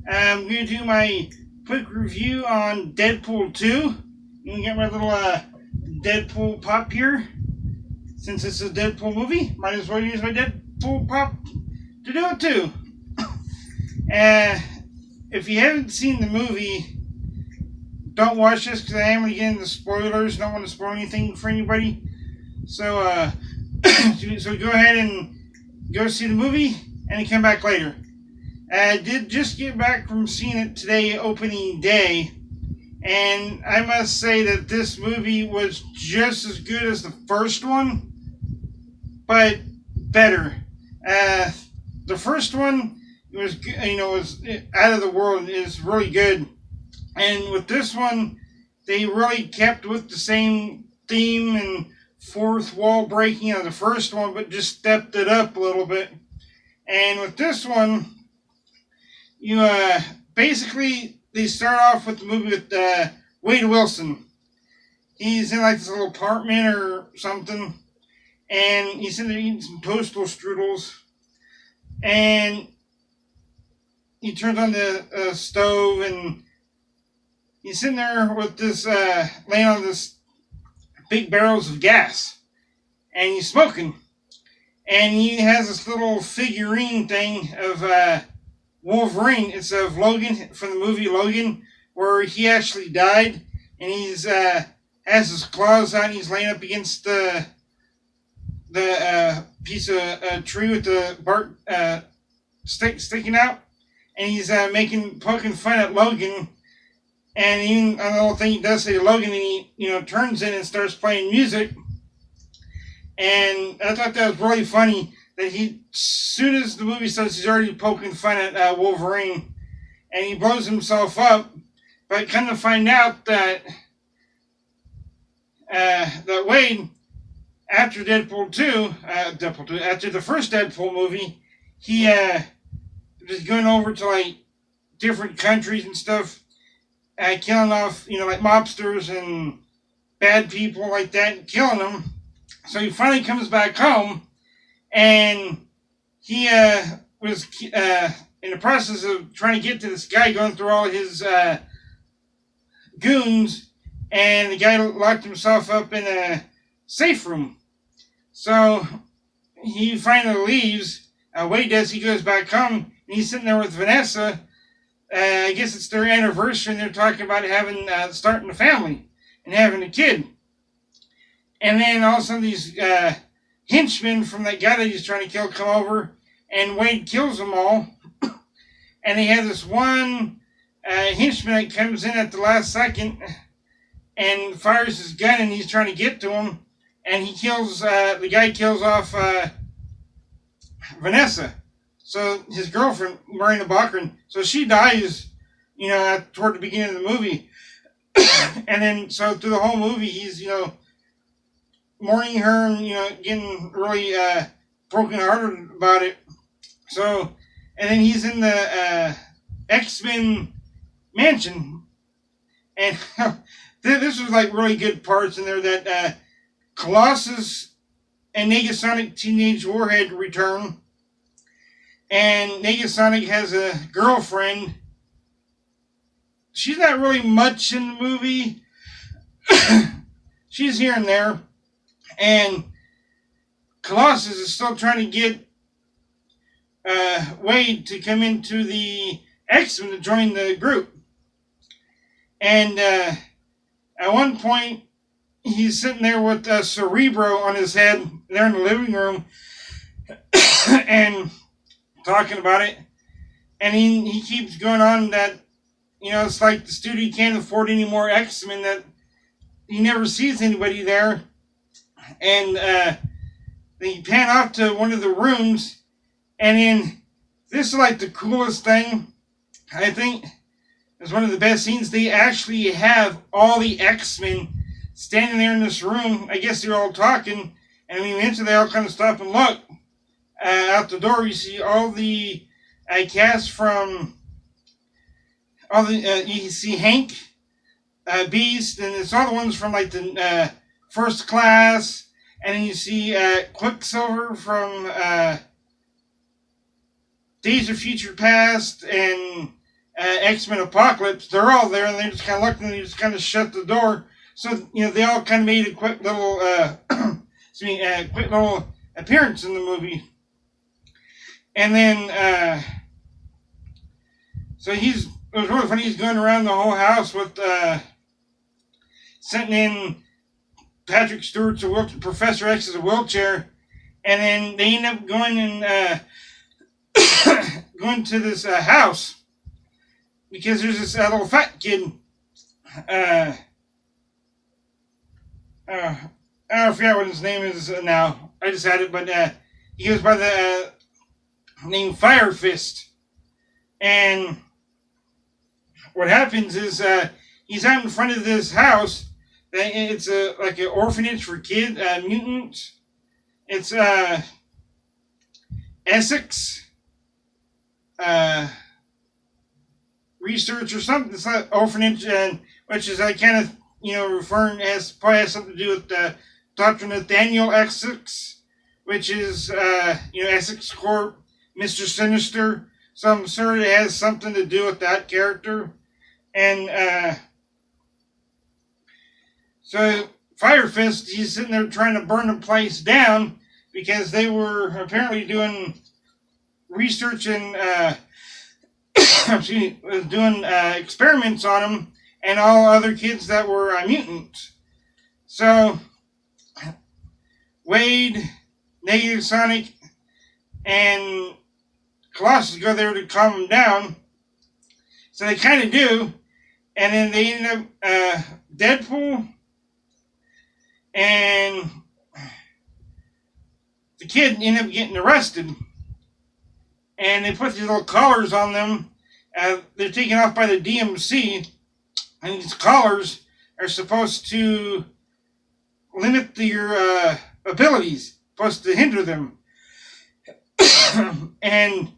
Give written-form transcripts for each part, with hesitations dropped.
I'm going to do my quick review on Deadpool 2. I'm going to get my little Deadpool pop here. Since it's a Deadpool movie, might as well use my Deadpool pop to do it too. If you haven't seen the movie, don't watch this because I am going to get into spoilers. Don't want to spoil anything for anybody. So, so go ahead and go see the movie and come back later. I did just get back from seeing it today, opening day, and I must say that this movie was just as good as the first one, but better. The first one was, was out of the world. It's really good, and with this one, they really kept with the same theme and fourth wall breaking of the first one, but just stepped it up a little bit. And with this one, you basically they start off with the movie with Wade Wilson. He's in like this little apartment or something, and he's in there eating some toastal strudels, and he turns on the stove, and he's sitting there with this laying on this big barrels of gas, and he's smoking, and he has this little figurine thing of Wolverine. It's of Logan from the movie Logan, where he actually died, and he's has his claws out, and he's laying up against the piece of tree with the bark sticking out, and he's poking fun at Logan. And even on the little thing he does say to Logan, and he turns in and starts playing music. And I thought that was really funny that as soon as the movie starts, he's already poking fun at Wolverine, and he blows himself up. But kind of find out that that Wade, after Deadpool 2, after the first Deadpool movie, he was going over to like different countries and stuff, killing off like mobsters and bad people like that, and killing them. So he finally comes back home, and he was in the process of trying to get to this guy, going through all his goons, and the guy locked himself up in a safe room. So he finally leaves. Wade does. He goes back home, and he's sitting there with Vanessa. I guess it's their anniversary, and they're talking about starting a family and having a kid. And then all of a sudden, these henchmen from that guy that he's trying to kill come over, and Wade kills them all. And they have this one henchman that comes in at the last second and fires his gun, and he's trying to get to him, and he kills the guy kills off Vanessa. So his girlfriend, Marina Baccarin, so she dies, toward the beginning of the movie. And then, so through the whole movie, he's, mourning her and, getting really broken-hearted about it. So, and then he's in the X-Men mansion. And this was, like, really good parts in there that Colossus and Negasonic Teenage Warhead return. And Negasonic has a girlfriend. She's not really much in the movie. She's here and there. And Colossus is still trying to get Wade to come into the X-Men to join the group. And at one point, he's sitting there with Cerebro on his head. They're in the living room. And talking about it, and he keeps going on that it's like the studio can't afford any more X-Men, that he never sees anybody there. And they pan off to one of the rooms, and then this is like the coolest thing, I think. It's one of the best scenes. They actually have all the X-Men standing there in this room. I guess they're all talking, and eventually they all kind of stop and look. Out the door, you see all the cast from all the. You see Hank, Beast, and it's all the ones from like the First Class, and then you see Quicksilver from Days of Future Past, and X-Men Apocalypse, they're all there, and they just kind of looked and they just kind of shut the door. So, they all kind of made a quick little, quick little appearance in the movie. And then, so it was really funny, he's going around the whole house with, sitting in Patrick Stewart's Professor X's wheelchair, and then they end up going and, going to this, house, because there's this little fat kid, I forgot what his name is now. I just had it, but he goes by the name Fire Fist. And what happens is he's out in front of this house. It's like an orphanage for mutants. It's Essex Research or something. It's not orphanage, which is kind of referring probably has something to do with Dr. Nathaniel Essex, which is Essex Corp, Mr. Sinister. So I'm sure it has something to do with that character. And so Fire Fist, he's sitting there trying to burn the place down because they were apparently doing research and doing experiments on him and all other kids that were mutants. So Wade, Negative Sonic, and Colossus go there to calm him down. So they kind of do. And then they end up, Deadpool and the kid end up getting arrested. And they put these little collars on them. They're taken off by the DMC. And these collars are supposed to limit your abilities, supposed to hinder them. And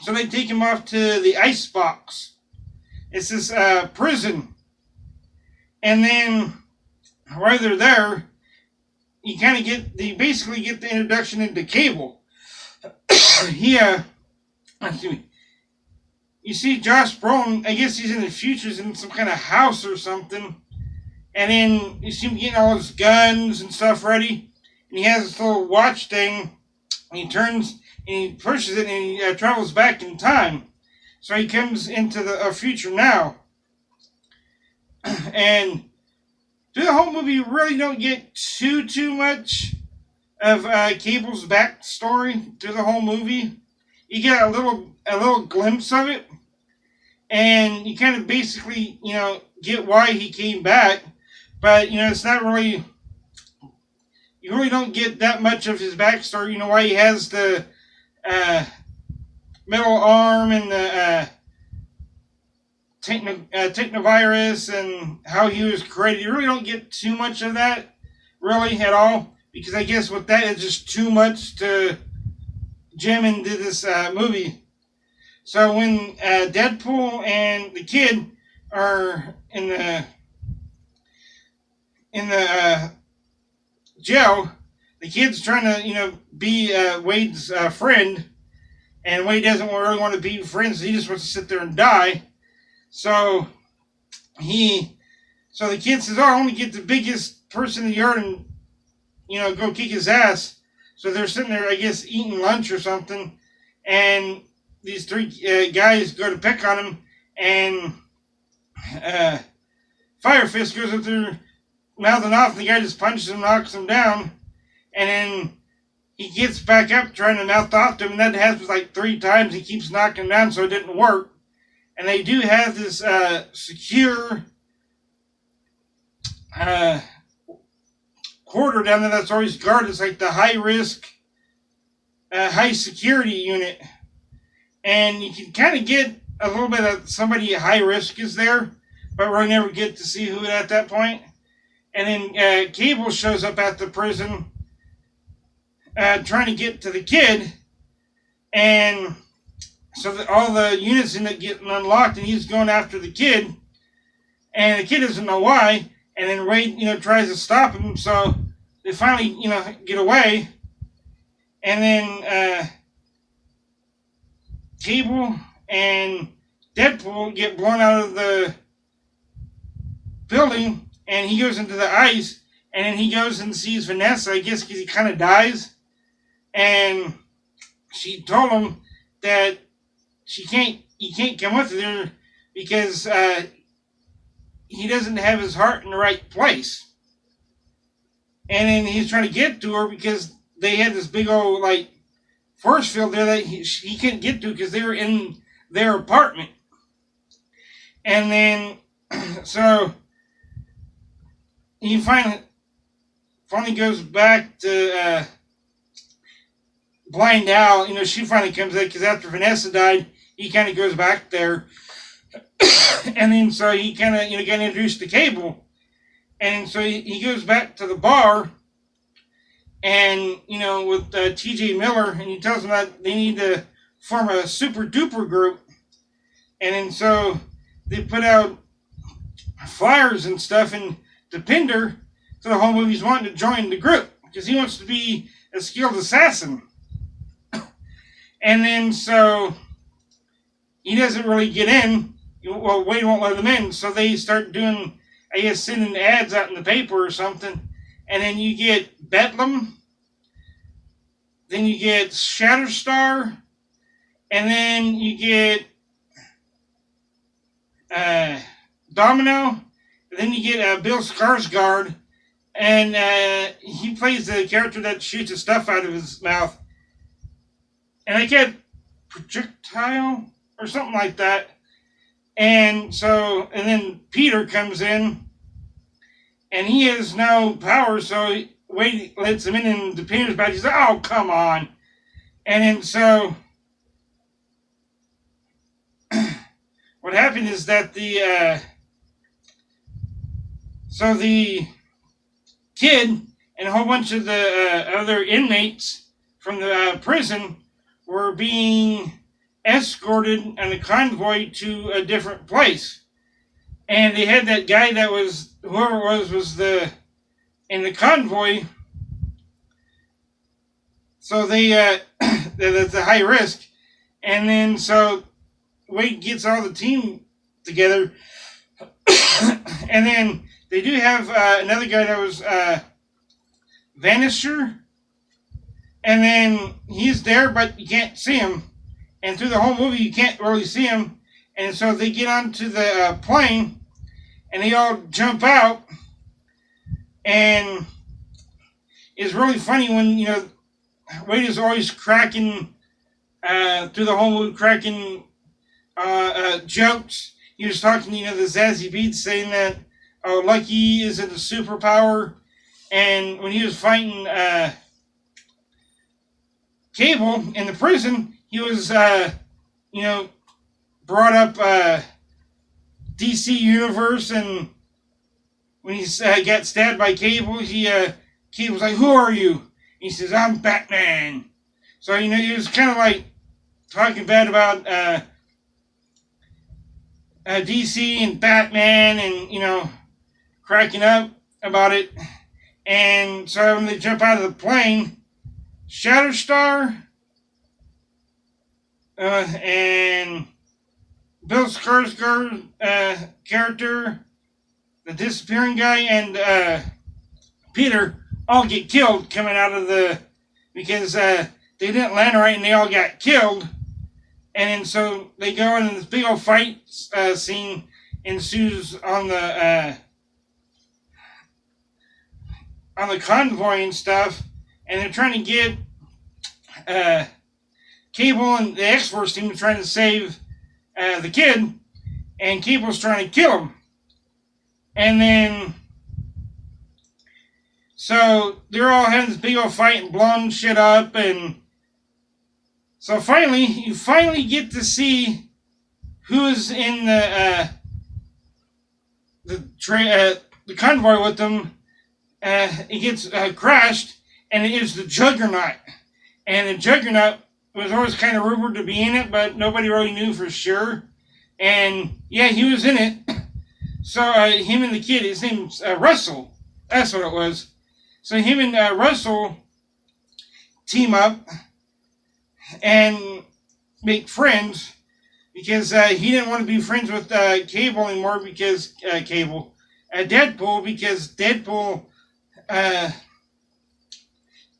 so they take him off to the ice box. It's this prison. And then while they're there, you basically get the introduction into Cable. You see Josh Brolin, I guess he's in the future, he's in some kind of house or something. And then you see him getting all his guns and stuff ready. And he has this little watch thing. And he turns and he pushes it and he travels back in time. So he comes into the future now. And through the whole movie, you really don't get too much of Cable's backstory through the whole movie. You get a little glimpse of it, and you kind of basically, get why he came back, but, it's not really, you really don't get that much of his backstory, why he has the metal arm and the technovirus and how he was created. You really don't get too much of that, really, at all, because I guess with that, it's just too much to jam into this movie. So when Deadpool and the kid are in the jail, the kid's trying to be Wade's friend, and Wade doesn't really want to be friends. He just wants to sit there and die. So the kid says, "Oh, I want to get the biggest person in the yard and go kick his ass." So they're sitting there, I guess, eating lunch or something, and these three guys go to pick on him, and Fire Fist goes up there mouthing off, and the guy just punches him, knocks him down, and then he gets back up trying to mouth off to him, and that happens like 3 times. He keeps knocking him down, so it didn't work. And they do have this secure quarter down there that's always guarded. It's like the high-risk, high-security unit. And you can kind of get a little bit of somebody at high risk is there, but we'll never get to see who at that point. And then Cable shows up at the prison trying to get to the kid. And so all the units end up getting unlocked, and he's going after the kid. And the kid doesn't know why. And then Wade, tries to stop him. So they finally, get away. And then Cable and Deadpool get blown out of the building, and he goes into the ice, and then he goes and sees Vanessa, I guess because he kind of dies, and she told him that he can't come with her because he doesn't have his heart in the right place. And then he's trying to get to her because they had this big old like force field there that he couldn't get to because they were in their apartment. And then so he finally goes back to Blind Al. You know, she finally comes in because after Vanessa died, he kind of goes back there. And then so he kind of, got introduced to Cable. And so he goes back to the bar and, with TJ Miller, and he tells them that they need to form a super duper group. And then so they put out flyers and stuff, and Depinder, so the whole movie's wanting to join the group because he wants to be a skilled assassin. And then so he doesn't really get in. Well, Wade won't let him in, so they start doing, I guess, sending ads out in the paper or something. And then you get Bedlam, then you get Shatterstar, and then you get Domino, and then you get Bill Skarsgård, and he plays the character that shoots the stuff out of his mouth. And I get Projectile or something like that. And then Peter comes in, and he has no power, so Wade lets him in, and the Peter's back. He's like, oh, come on. And then so what happened is that the kid and a whole bunch of the other inmates from the prison were being escorted on a convoy to a different place. And they had that guy that was, whoever it was in the convoy. So they, that's a high risk. And then so Wade gets all the team together. And then they do have another guy that was Vanisher. And then he's there, but you can't see him. And through the whole movie, you can't really see him. And so they get onto the plane, and they all jump out. And it's really funny when, Wade is always cracking, through the whole movie, cracking jokes. He was talking, the Zazie Beetz saying that, oh, Lucky isn't a superpower. And when he was fighting Cable in the prison, he was, brought up DC Universe, and when he got stabbed by Cable, Cable was like, who are you? He says, I'm Batman. So, he was kind of like talking bad about DC and Batman and, cracking up about it. And so when they jump out of the plane, Shatterstar and Bill Skarsgård character, the disappearing guy, and Peter all get killed coming out of because they didn't land right and they all got killed. And then so they go in, and this big old fight scene ensues on the convoy and stuff. And they're trying to get Cable and the X-Force team trying to save the kid, and Cable's trying to kill him. And then, so they're all having this big old fight and blowing shit up, and so you finally get to see who's in the convoy with them. It gets crashed, and it is the Juggernaut. And the Juggernaut was always kind of rumored to be in it, but nobody really knew for sure. And yeah, he was in it. So him and the kid, his name's Russell. That's what it was. So him and Russell team up and make friends because he didn't want to be friends with Cable anymore because Deadpool, because Deadpool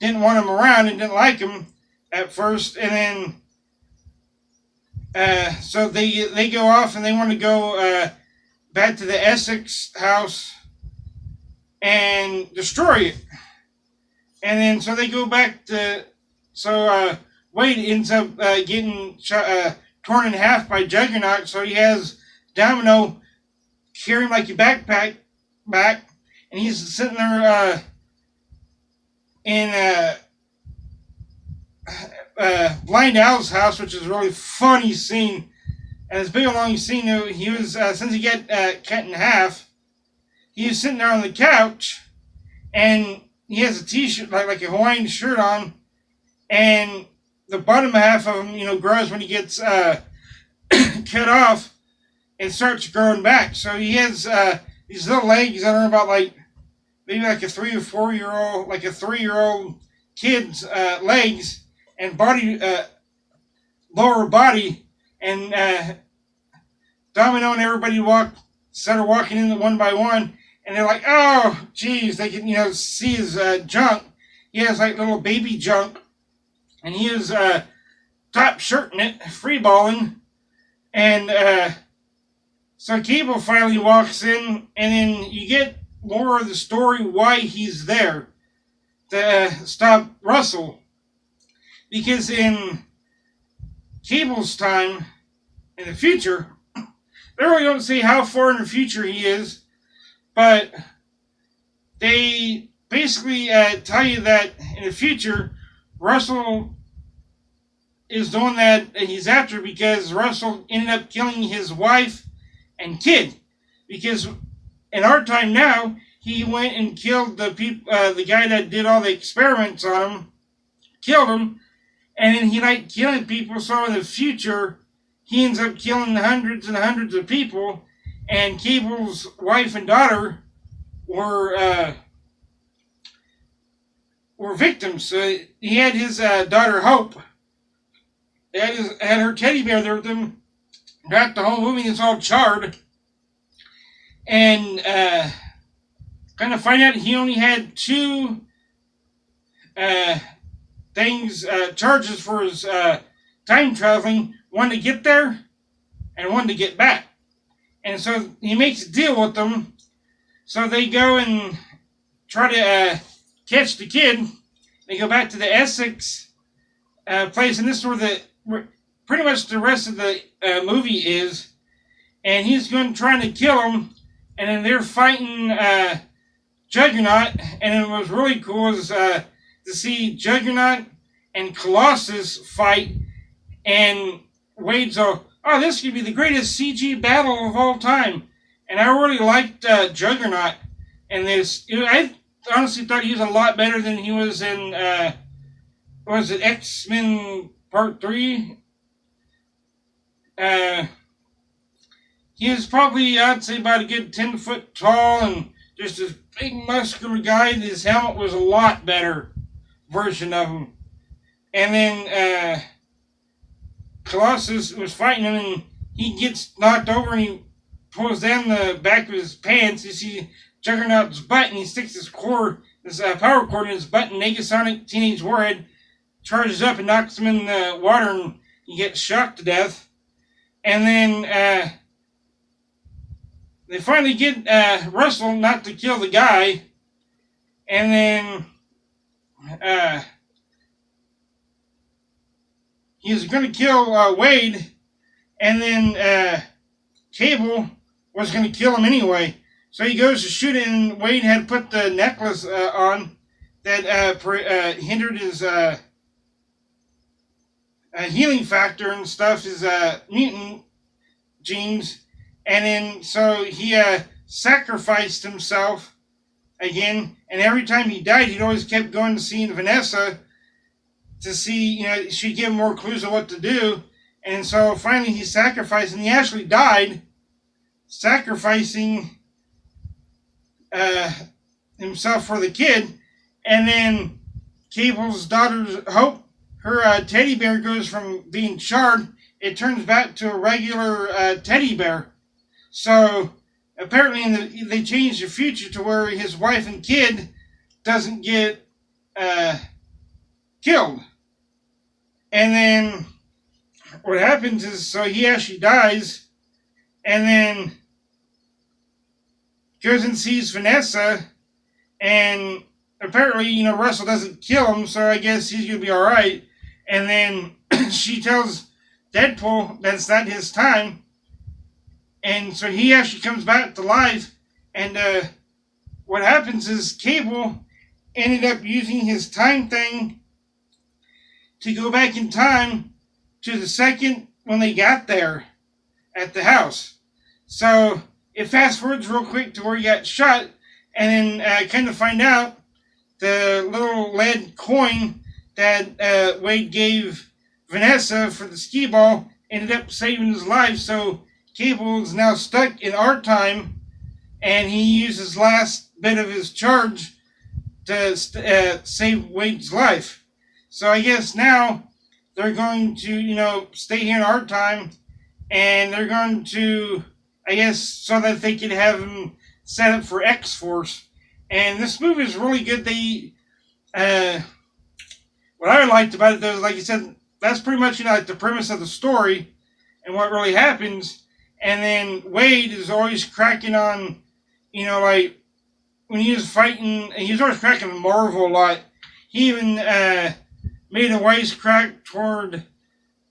didn't want him around and didn't like him at first, and then so they go off and they want to go back to the Essex house and destroy it. And then so they go back to Wade ends up getting torn in half by Juggernaut. So he has Domino carry him like a backpack back, and he's sitting there in Blind Al's house, which is a really funny scene. And it's big a long scene. He was since he got cut in half, he was sitting there on the couch, and he has a t-shirt like a Hawaiian shirt on, and the bottom half of him, grows when he gets cut off and starts growing back. So he has these little legs that are about maybe like a 3 or 4 year old, like a 3-year-old kid's legs and body, lower body, and Domino and everybody started walking in one by one, and they're like, oh, geez, they can see his junk. He has like little baby junk, and he is top shirting it, free balling, and so Cable finally walks in, and then you get more of the story why he's there to stop Russell, because in Cable's time in the future, they really don't say how far in the future he is, but they basically tell you that in the future, Russell is the one that he's after because Russell ended up killing his wife and kid. Because in our time now, he went and killed the guy that did all the experiments on him, killed him, and then he liked killing people. So in the future, he ends up killing hundreds and hundreds of people. And Cable's wife and daughter were victims. So he had his daughter Hope. He had her teddy bear there with him. Throughout the whole movie, it's all charred. And kind of find out he only had 2 charges for his time traveling. One to get there, and one to get back. And so he makes a deal with them. So they go and try to catch the kid. They go back to the Essex place, and this is where pretty much the rest of the movie is. And he's trying to kill him, and then they're fighting Juggernaut. And it was really cool to see Juggernaut and Colossus fight, and Wade's all, oh, this could be the greatest CG battle of all time. And I really liked Juggernaut in this. I honestly thought he was a lot better than he was in, was it X-Men Part 3? He was probably, I'd say, about a good 10 foot tall and just this big muscular guy. His helmet was a lot better version of him. And then Colossus was fighting him, and he gets knocked over, and he pulls down the back of his pants. You see Juggernaut's butt, and he sticks his power cord in his butt, and Negasonic Teenage Warhead charges up and knocks him in the water, and he gets shocked to death. And then they finally get Russell not to kill the guy, and then he was going to kill Wade, and then Cable was going to kill him anyway. So he goes to shoot it, and Wade had put the necklace on that hindered his healing factor and stuff, his mutant genes. And then so he sacrificed himself again, and every time he died, he'd always kept going to see Vanessa to see, she'd give him more clues of what to do. And so finally he sacrificed, and he actually died sacrificing himself for the kid. And then Cable's daughter Hope, her teddy bear goes from being charred it turns back to a regular teddy bear. So apparently they changed the future to where his wife and kid doesn't get killed. And then what happens is, so he actually dies, and then goes and sees Vanessa, and apparently, Russell doesn't kill him, so I guess he's gonna be alright. And then she tells Deadpool that it's not his time, and so he actually comes back to life, and what happens is Cable ended up using his time thing to go back in time to the second when they got there at the house. So it fast forwards real quick to where he got shot, and then kind of find out the little lead coin that Wade gave Vanessa for the skee ball ended up saving his life. So Cable is now stuck in our time, and he uses last bit of his charge to save Wade's life. So I guess now they're going to, stay here in our time, and they're going to, I guess, so that they can have him set up for X-Force. And this movie is really good. They, what I liked about it, though, like you said, that's pretty much, like the premise of the story and what really happens. And then Wade is always cracking on, like when he was fighting, he was always cracking on Marvel a lot. He even made a wisecrack toward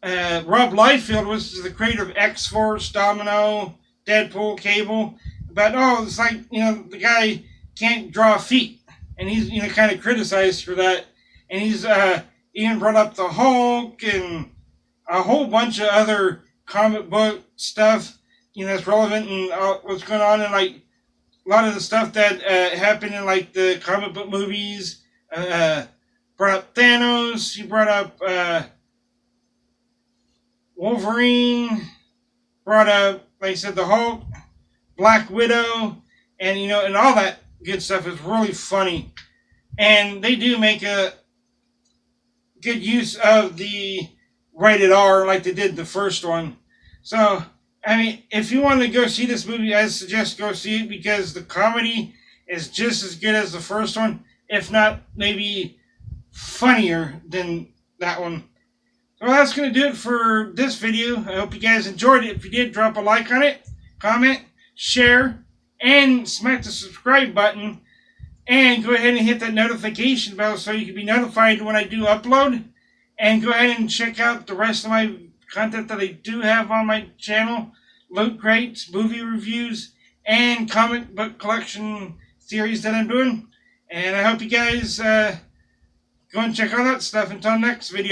Rob Liefeld, which is the creator of X-Force, Domino, Deadpool, Cable. But, it's like, the guy can't draw feet. And he's, kind of criticized for that. And he's even brought up the Hulk and a whole bunch of other comic book stuff, that's relevant and what's going on. And, like, a lot of the stuff that happened in, like, the comic book movies. Brought up Thanos. He brought up Wolverine. Brought up, like I said, the Hulk, Black Widow, and and all that good stuff is really funny. And they do make a good use of the rated R like they did the first one. So, I mean, if you want to go see this movie, I suggest go see it because the comedy is just as good as the first one, if not maybe funnier than that one. Well, that's going to do it for this video. I hope you guys enjoyed it. If you did, drop a like on it, comment, share, and smack the subscribe button. And go ahead and hit that notification bell so you can be notified when I do upload. And go ahead and check out the rest of my content that I do have on my channel. Loot crates, movie reviews, and comic book collection series that I'm doing. And I hope you guys go and check all that stuff. Until next video.